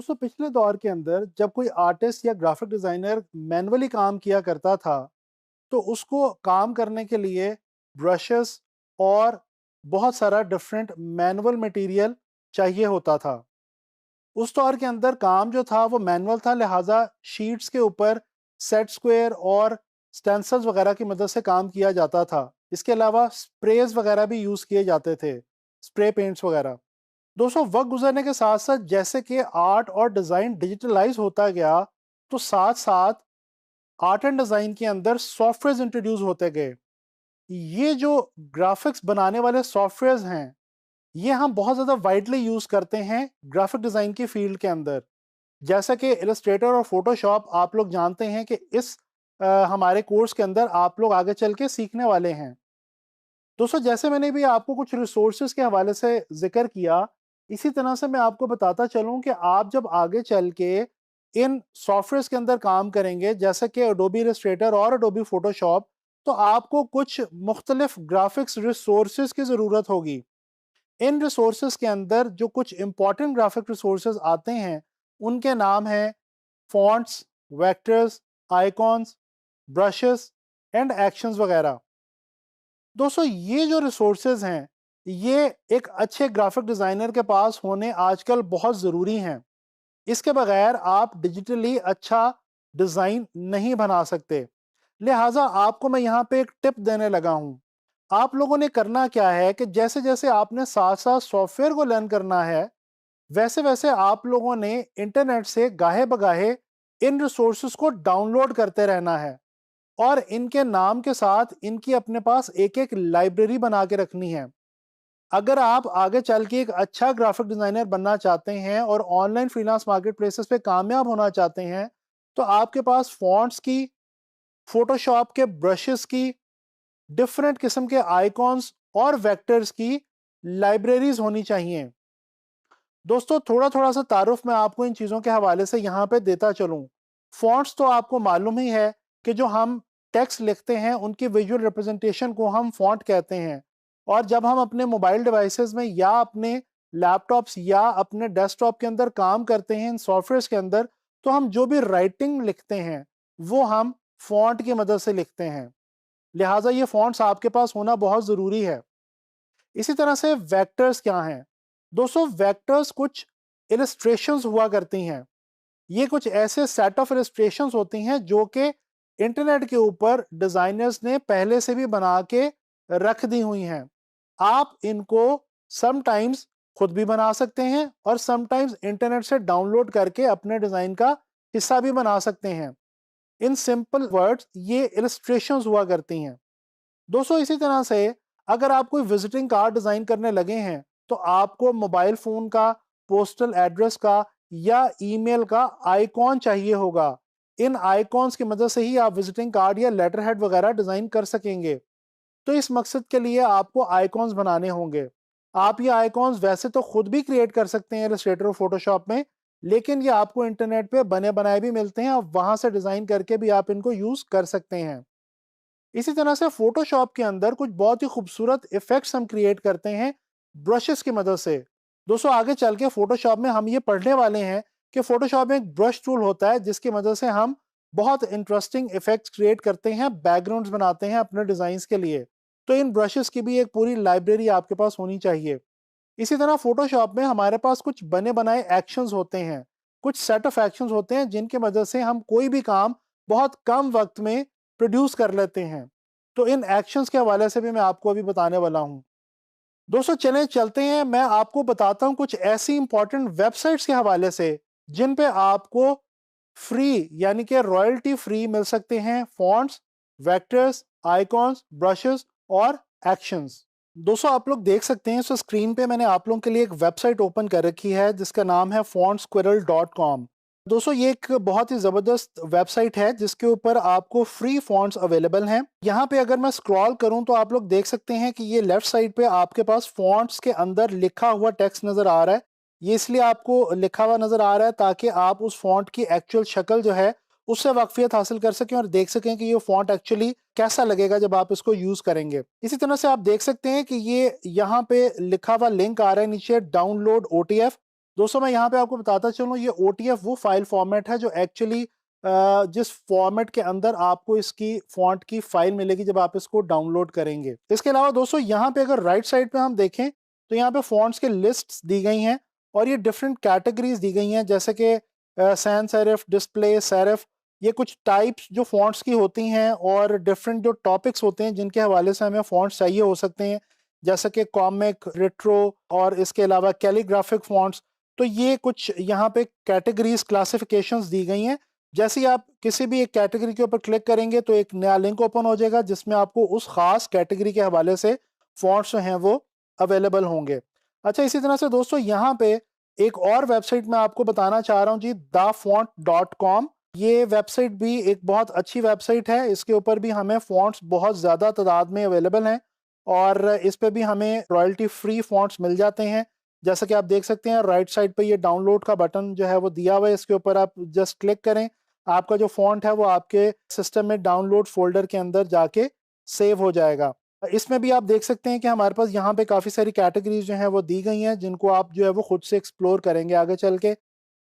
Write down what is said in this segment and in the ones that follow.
दोस्तों पिछले दौर के अंदर जब कोई आर्टिस्ट या ग्राफिक डिजाइनर मैनुअली काम किया करता था तो उसको काम करने के लिए ब्रशेस और बहुत सारा डिफरेंट मैनुअल मटेरियल चाहिए होता था। उस दौर के अंदर काम जो था वो मैनुअल था, लिहाजा शीट्स के ऊपर सेट स्क्वायर और स्टेंसल्स वगैरह की मदद से काम किया जाता था। इसके अलावा स्प्रेज वगैरह भी यूज़ किए जाते थे, स्प्रे पेंट्स वगैरह। दोस्तों वक्त गुजरने के साथ साथ जैसे कि आर्ट और डिज़ाइन डिजिटलाइज होता गया तो साथ साथ आर्ट एंड डिज़ाइन के अंदर सॉफ्टवेयर इंट्रोड्यूस होते गए। ये जो ग्राफिक्स बनाने वाले सॉफ्टवेयर्स हैं ये हम बहुत ज़्यादा वाइडली यूज़ करते हैं ग्राफिक डिज़ाइन की फील्ड के अंदर। जैसा कि इलस्ट्रेटर और फोटोशॉप आप लोग जानते हैं कि इस हमारे कोर्स के अंदर आप लोग आगे चल के सीखने वाले हैं। दोस्तों जैसे मैंने भी आपको कुछ रिसोर्सेज के हवाले से जिक्र किया, इसी तरह से मैं आपको बताता चलूं कि आप जब आगे चल के इन सॉफ्टवेयर्स के अंदर काम करेंगे जैसे कि एडोबी इलस्ट्रेटर और एडोबी फोटोशॉप, तो आपको कुछ मुख्तलिफ ग्राफिक्स रिसोर्सेज की ज़रूरत होगी। इन रिसोर्सेज के अंदर जो कुछ इंपॉर्टेंट ग्राफिक रिसोर्सेज आते हैं उनके नाम हैं fonts, vectors, icons, brushes and actions वगैरह। दोस्तों ये जो रिसोर्सेज हैं ये एक अच्छे ग्राफिक डिज़ाइनर के पास होने आजकल बहुत ज़रूरी हैं। इसके बगैर आप डिजिटली अच्छा डिज़ाइन नहीं बना सकते। लिहाजा आपको मैं यहाँ पे एक टिप देने लगा हूँ। आप लोगों ने करना क्या है कि जैसे जैसे आपने साथ साथ सॉफ्टवेयर को लर्न करना है वैसे वैसे आप लोगों ने इंटरनेट से गाहे बगाहे इन रिसोर्सेज को डाउनलोड करते रहना है और इनके नाम के साथ इनकी अपने पास एक एक लाइब्रेरी बना के रखनी है। अगर आप आगे चल के एक अच्छा ग्राफिक डिजाइनर बनना चाहते हैं और ऑनलाइन फ्रीलांस मार्केट प्लेसेस पे कामयाब होना चाहते हैं तो आपके पास फॉन्ट्स की, फोटोशॉप के ब्रशेस की, डिफरेंट किस्म के आइकॉन्स और वेक्टर्स की लाइब्रेरीज होनी चाहिए। दोस्तों थोड़ा थोड़ा सा तारुफ मैं आपको इन चीज़ों के हवाले से यहाँ पे देता चलूँ। फॉन्ट्स तो आपको मालूम ही है कि जो हम टेक्स्ट लिखते हैं उनकी विजुअल रिप्रेजेंटेशन को हम फॉन्ट कहते हैं। और जब हम अपने मोबाइल डिवाइसेस में या अपने लैपटॉप्स या अपने डेस्कटॉप के अंदर काम करते हैं इन सॉफ्टवेयर्स के अंदर, तो हम जो भी राइटिंग लिखते हैं वो हम फॉन्ट की मदद से लिखते हैं। लिहाजा ये फॉन्ट्स आपके पास होना बहुत ज़रूरी है। इसी तरह से वेक्टर्स क्या हैं? दोस्तों वेक्टर्स कुछ इलस्ट्रेशंस हुआ करती हैं। ये कुछ ऐसे सेट ऑफ इलस्ट्रेशंस होती हैं जो कि इंटरनेट के ऊपर डिजाइनर्स ने पहले से भी बना के रख दी हुई हैं। आप इनको समटाइम्स खुद भी बना सकते हैं और समटाइम्स इंटरनेट से डाउनलोड करके अपने डिजाइन का हिस्सा भी बना सकते हैं। इन सिंपल वर्ड्स ये इलस्ट्रेशंस हुआ करती हैं। दोस्तों इसी तरह से अगर आप कोई विजिटिंग कार्ड डिजाइन करने लगे हैं तो आपको मोबाइल फोन का, पोस्टल एड्रेस का या ईमेल का आइकॉन चाहिए होगा। इन आइकॉन्स की मदद से ही आप विजिटिंग कार्ड या लेटर हेड वगैरह डिजाइन कर सकेंगे। तो इस मकसद के लिए आपको आइकॉन्स बनाने होंगे। आप ये आइकॉन्स वैसे तो खुद भी क्रिएट कर सकते हैं इलस्ट्रेटर और फोटोशॉप में, लेकिन ये आपको इंटरनेट पे बने बनाए भी मिलते हैं, आप वहां से डिजाइन करके भी आप इनको यूज कर सकते हैं। इसी तरह से फोटोशॉप के अंदर कुछ बहुत ही खूबसूरत इफेक्ट्स हम क्रिएट करते हैं ब्रशेस की मदद से। दोस्तों आगे चल के फोटोशॉप में हम ये पढ़ने वाले हैं कि फोटोशॉप में एक ब्रश टूल होता है जिसकी मदद से हम बहुत इंटरेस्टिंग इफेक्ट्स क्रिएट करते हैं, बैकग्राउंड्स बनाते हैं अपने डिजाइन्स के लिए। तो इन ब्रशेस की भी एक पूरी लाइब्रेरी आपके पास होनी चाहिए। इसी तरह फोटोशॉप में हमारे पास कुछ बने बनाए एक्शंस होते हैं, कुछ सेट ऑफ एक्शंस होते हैं जिनकी मदद से हम कोई भी काम बहुत कम वक्त में प्रोड्यूस कर लेते हैं। तो इन एक्शंस के हवाले से भी मैं आपको अभी बताने वाला हूं। दोस्तों चलें चलते हैं, मैं आपको बताता हूं कुछ ऐसी इंपॉर्टेंट वेबसाइट्स के हवाले से जिन पे आपको फ्री यानी कि रॉयल्टी फ्री मिल सकते हैं फॉन्ट्स, वेक्टर्स, आइकॉन्स, ब्रशेस और एक्शंस। दोस्तों आप लोग देख सकते हैं, सो स्क्रीन पे मैंने आप लोगों के लिए एक वेबसाइट ओपन कर रखी है जिसका नाम है fontsquirrel.com। दोस्तों ये एक बहुत ही ज़बरदस्त वेबसाइट है जिसके ऊपर आपको फ्री फॉन्ट्स अवेलेबल हैं। यहाँ पे अगर मैं स्क्रॉल करूँ तो आप लोग देख सकते हैं कि ये लेफ्ट साइड पे आपके पास फॉन्ट्स के अंदर लिखा हुआ टेक्स्ट नज़र आ रहा है। ये इसलिए आपको लिखा हुआ नज़र आ रहा है ताकि आप उस फॉन्ट की एक्चुअल शक्ल जो है उससे वाकफियत हासिल कर सकें और देख सकें कि ये फॉन्ट एक्चुअली कैसा लगेगा जब आप इसको यूज़ करेंगे। इसी तरह से आप देख सकते हैं कि ये यहाँ पे लिखा हुआ लिंक आ रहा है नीचे, डाउनलोड OTF। दोस्तों मैं यहाँ पे आपको बताता चलूँ, ये OTF वो फाइल फॉर्मेट है जो एक्चुअली जिस फॉर्मेट के अंदर आपको इसकी फॉन्ट की फाइल मिलेगी जब आप इसको डाउनलोड करेंगे। इसके अलावा दोस्तों यहाँ पे अगर राइट साइड पे हम देखें तो यहाँ पे फॉन्ट्स के लिस्ट्स दी गई हैं और ये डिफरेंट कैटेगरीज दी गई हैं, जैसे कि सैंस सेरिफ, डिस्प्ले, सेरिफ, ये कुछ टाइप्स जो फॉन्ट्स की होती हैं और डिफरेंट जो टॉपिक्स होते हैं जिनके हवाले से हमें फॉन्ट्स चाहिए हो सकते हैं, जैसे कि कॉमिक, रेट्रो और इसके अलावा कैलीग्राफिक फॉन्ट्स। तो ये कुछ यहाँ पे कैटेगरीज, क्लासिफिकेशंस दी गई हैं। जैसे ही आप किसी भी एक कैटेगरी के ऊपर क्लिक करेंगे तो एक नया लिंक ओपन हो जाएगा जिसमें आपको उस खास कैटेगरी के हवाले से फॉन्ट्स जो हैं वो अवेलेबल होंगे। अच्छा, इसी तरह से दोस्तों यहाँ पे एक और वेबसाइट मैं आपको बताना चाह रहा हूँ जी, dafont.com। ये वेबसाइट भी एक बहुत अच्छी वेबसाइट है। इसके ऊपर भी हमें फॉन्ट्स बहुत ज़्यादा तादाद में अवेलेबल हैं और इस पे भी हमें रॉयल्टी फ्री फॉन्ट्स मिल जाते हैं। जैसा कि आप देख सकते हैं राइट साइड पे ये डाउनलोड का बटन जो है वो दिया हुआ है, इसके ऊपर आप जस्ट क्लिक करें, आपका जो फॉन्ट है वो आपके सिस्टम में डाउनलोड फोल्डर के अंदर जाके सेव हो जाएगा। इसमें भी आप देख सकते हैं कि हमारे पास यहाँ पे काफ़ी सारी कैटेगरीज जो हैं वो दी गई हैं जिनको आप जो है वो खुद से एक्सप्लोर करेंगे आगे चल के।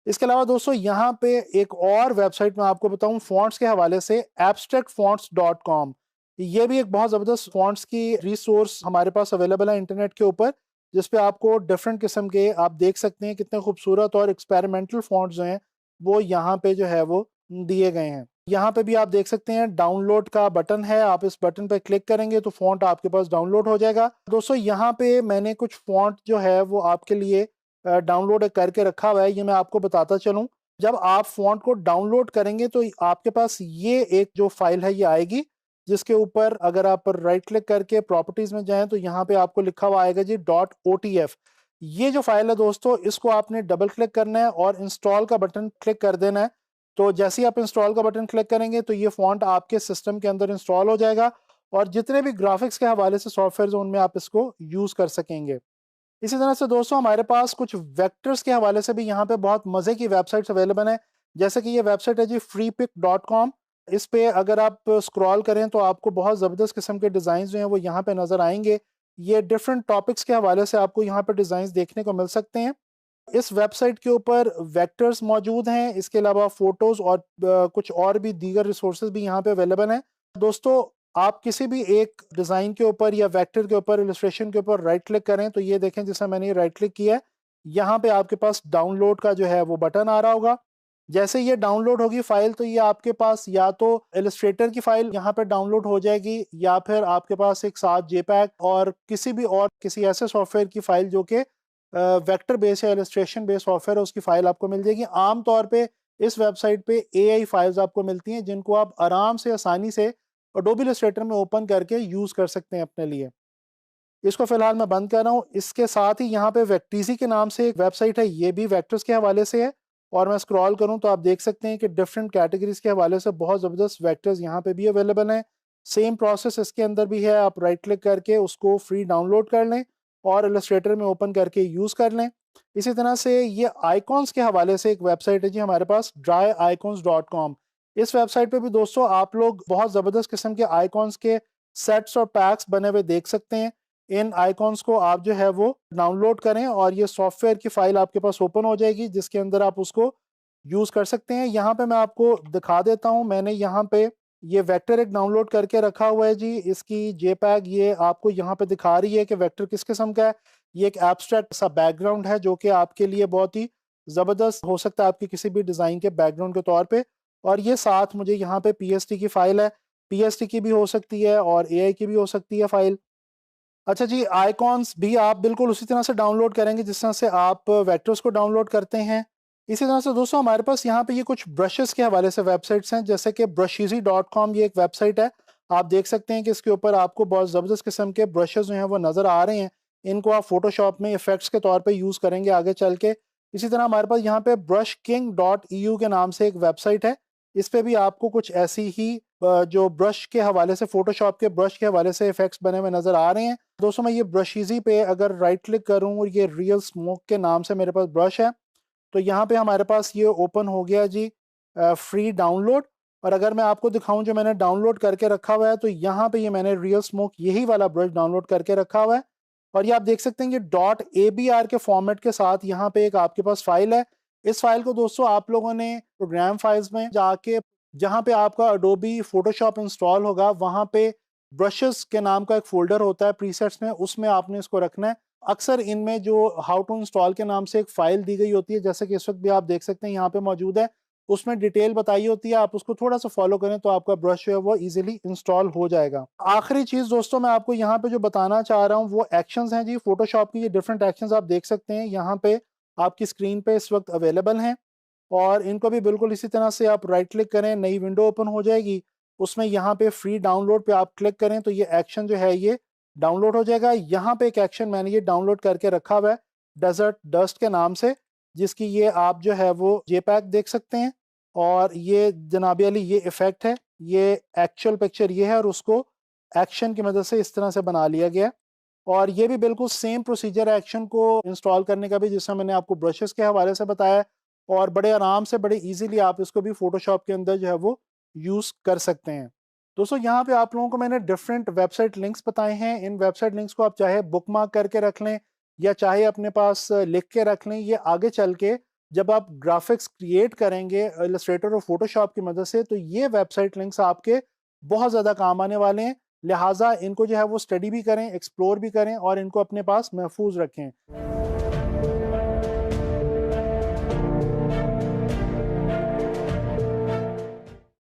इसके अलावा दोस्तों यहाँ पे एक और वेबसाइट मैं आपको बताऊँ फॉन्ट्स के हवाले से, abstractfonts.com। ये भी एक बहुत ज़बरदस्त फॉन्ट्स की रिसोर्स हमारे पास अवेलेबल है इंटरनेट के ऊपर, जिस पे आपको डिफरेंट किस्म के आप देख सकते हैं कितने खूबसूरत और एक्सपेरिमेंटल फॉन्ट्स जो हैं वो यहाँ पे जो है वो दिए गए हैं। यहाँ पे भी आप देख सकते हैं डाउनलोड का बटन है, आप इस बटन पे क्लिक करेंगे तो फॉन्ट आपके पास डाउनलोड हो जाएगा। दोस्तों यहाँ पे मैंने कुछ फॉन्ट जो है वो आपके लिए डाउनलोड करके रखा हुआ है, ये मैं आपको बताता चलूँ। जब आप फॉन्ट को डाउनलोड करेंगे तो आपके पास ये एक जो फाइल है ये आएगी, जिसके ऊपर अगर आप राइट क्लिक करके प्रॉपर्टीज में जाएं तो यहाँ पे आपको लिखा हुआ आएगा जी .otf। ये जो फाइल है दोस्तों, इसको आपने डबल क्लिक करना है और इंस्टॉल का बटन क्लिक कर देना है। तो जैसे ही आप इंस्टॉल का बटन क्लिक करेंगे तो ये फॉन्ट आपके सिस्टम के अंदर इंस्टॉल हो जाएगा और जितने भी ग्राफिक्स के हवाले से सॉफ्टवेयर उनमें आप इसको यूज कर सकेंगे। इसी तरह से दोस्तों हमारे पास कुछ वेक्टर्स के हवाले से भी यहाँ पे बहुत मज़े की वेबसाइट्स अवेलेबल हैं। जैसे कि ये वेबसाइट है जी freepik.com। इस पे अगर आप स्क्रॉल करें तो आपको बहुत ज़बरदस्त किस्म के डिज़ाइन जो हैं वो यहाँ पे नज़र आएंगे। ये डिफरेंट टॉपिक्स के हवाले से आपको यहाँ पे डिज़ाइन देखने को मिल सकते हैं। इस वेबसाइट के ऊपर वेक्टर्स मौजूद हैं, इसके अलावा फ़ोटोज़ और कुछ और भी दीगर रिसोर्सेज भी यहाँ पे अवेलेबल हैं। दोस्तों आप किसी भी एक डिज़ाइन के ऊपर या वेक्टर के ऊपर, इलस्ट्रेशन के ऊपर राइट क्लिक करें तो ये देखें जैसा मैंने राइट क्लिक किया है, यहाँ पे आपके पास डाउनलोड का जो है वो बटन आ रहा होगा। जैसे ये डाउनलोड होगी फाइल तो ये आपके पास या तो इलस्ट्रेटर की फाइल यहाँ पे डाउनलोड हो जाएगी या फिर आपके पास एक साथ जेपैग और किसी भी और किसी ऐसे सॉफ्टवेयर की फाइल जो कि वेक्टर बेस या इलस्ट्रेशन बेस सॉफ्टवेयर है उसकी फाइल आपको मिल जाएगी। आम तौर पे इस वेबसाइट पे एआई फाइल्स आपको मिलती हैं जिनको आप आराम से, आसानी से एडोबी इलस्ट्रेटर में ओपन करके यूज़ कर सकते हैं अपने लिए। इसको फिलहाल मैं बंद कर रहा हूँ। इसके साथ ही यहाँ पे वेक्टीज़ी के नाम से एक वेबसाइट है, ये भी वेक्टर्स के हवाले से है और मैं स्क्रॉल करूँ तो आप देख सकते हैं कि डिफरेंट कैटेगरीज के हवाले से बहुत ज़बरदस्त वेक्टर्स यहाँ पे भी अवेलेबल हैं। सेम प्रोसेस इसके अंदर भी है, आप राइट क्लिक करके उसको फ्री डाउनलोड कर लें और इलस्ट्रेटर में ओपन करके यूज़ कर लें। इसी तरह से ये आइकॉन्स के हवाले से एक वेबसाइट है जी हमारे पास, dryicons.com। इस वेबसाइट पे भी दोस्तों आप लोग बहुत ज़बरदस्त किस्म के आइकॉन्स के सेट्स और पैक्स बने हुए देख सकते हैं। इन आइकॉन्स को आप जो है वो डाउनलोड करें और ये सॉफ्टवेयर की फाइल आपके पास ओपन हो जाएगी जिसके अंदर आप उसको यूज़ कर सकते हैं। यहाँ पे मैं आपको दिखा देता हूँ, मैंने यहाँ पे ये वेक्टर एक डाउनलोड करके रखा हुआ है जी। इसकी जेपैग ये आपको यहाँ पे दिखा रही है कि वेक्टर किस किस्म का है। ये एक एब्स्ट्रैक्ट सा बैकग्राउंड है जो कि आपके लिए बहुत ही ज़बरदस्त हो सकता है आपकी किसी भी डिज़ाइन के बैकग्राउंड के तौर पे। और ये साथ मुझे यहाँ पे पीएसटी की फ़ाइल है, पीएसटी की भी हो सकती है और एआई की भी हो सकती है फ़ाइल। अच्छा जी, आइकॉन्स भी आप बिल्कुल उसी तरह से डाउनलोड करेंगे जिस तरह से आप वेक्टर्स को डाउनलोड करते हैं। इसी तरह से दोस्तों हमारे पास यहाँ पे ये कुछ ब्रशेस के हवाले से वेबसाइट्स हैं, जैसे कि brusheezy.com ये एक वेबसाइट है। आप देख सकते हैं कि इसके ऊपर आपको बहुत ज़बरदस्त किस्म के ब्रशेस जो हैं वो नज़र आ रहे हैं। इनको आप फोटोशॉप में इफेक्ट्स के तौर पे यूज़ करेंगे आगे चल के। इसी तरह हमारे पास यहाँ पे brushking.eu के नाम से एक वेबसाइट है। इस पे भी आपको कुछ ऐसी ही जो ब्रश के हवाले से, फोटोशॉप के ब्रश के हवाले से इफेक्ट्स बने हुए नज़र आ रहे हैं। दोस्तों मैं ये ब्रशीज़ी पे अगर राइट क्लिक करूँ और ये रियल स्मोक के नाम से मेरे पास ब्रश है, तो यहाँ पे हमारे पास ये ओपन हो गया जी फ्री डाउनलोड। और अगर मैं आपको दिखाऊं जो मैंने डाउनलोड करके रखा हुआ है तो यहाँ पे ये मैंने रियल स्मोक यही वाला ब्रश डाउनलोड करके रखा हुआ है। और ये आप देख सकते हैं ये .abr के फॉर्मेट के साथ यहाँ पे एक आपके पास फाइल है। इस फाइल को दोस्तों आप लोगों ने प्रोग्राम फाइल्स में जाके जहाँ पे आपका अडोबी फोटोशॉप इंस्टॉल होगा वहाँ पे ब्रशेस के नाम का एक फोल्डर होता है प्रीसेट्स में, उसमें आपने इसको रखना है। अक्सर इनमें जो हाउ टू इंस्टॉल के नाम से एक फाइल दी गई होती है, जैसे कि इस वक्त भी आप देख सकते हैं यहाँ पे मौजूद है, उसमें डिटेल बताई होती है। आप उसको थोड़ा सा फॉलो करें तो आपका ब्रश जो है वो इजीली इंस्टॉल हो जाएगा। आखिरी चीज दोस्तों मैं आपको यहाँ पे जो बताना चाह रहा हूँ वो एक्शंस हैं जी फोटोशॉप की। ये डिफरेंट एक्शंस आप देख सकते हैं यहाँ पे आपकी स्क्रीन पे इस वक्त अवेलेबल हैं, और इनको भी बिल्कुल इसी तरह से आप राइट क्लिक करें, नई विंडो ओपन हो जाएगी, उसमें यहाँ पे फ्री डाउनलोड पे आप क्लिक करें तो ये एक्शन जो है ये डाउनलोड हो जाएगा। यहाँ पे एक एक्शन मैंने ये डाउनलोड करके रखा हुआ है डेजर्ट डस्ट के नाम से, जिसकी ये आप जो है वो जेपैक देख सकते हैं। और ये जनाबी अली ये इफेक्ट है, ये एक्चुअल पिक्चर ये है, और उसको एक्शन की मदद से इस तरह से बना लिया गया है। और ये भी बिल्कुल सेम प्रोसीजर है एक्शन को इंस्टॉल करने का भी, जिसमें मैंने आपको ब्रशेस के हवाले से बताया है, और बड़े आराम से बड़े इजीली आप इसको भी फोटोशॉप के अंदर जो है वो यूज़ कर सकते हैं। दोस्तों यहाँ पे आप लोगों को मैंने डिफरेंट वेबसाइट लिंक्स बताए हैं। इन वेबसाइट लिंक्स को आप चाहे बुकमार्क करके रख लें या चाहे अपने पास लिख के रख लें। ये आगे चल के जब आप ग्राफिक्स क्रिएट करेंगे इलस्ट्रेटर और फोटोशॉप की मदद से तो ये वेबसाइट लिंक्स आपके बहुत ज़्यादा काम आने वाले हैं। लिहाजा इनको जो है वो स्टडी भी करें, एक्सप्लोर भी करें और इनको अपने पास महफूज रखें।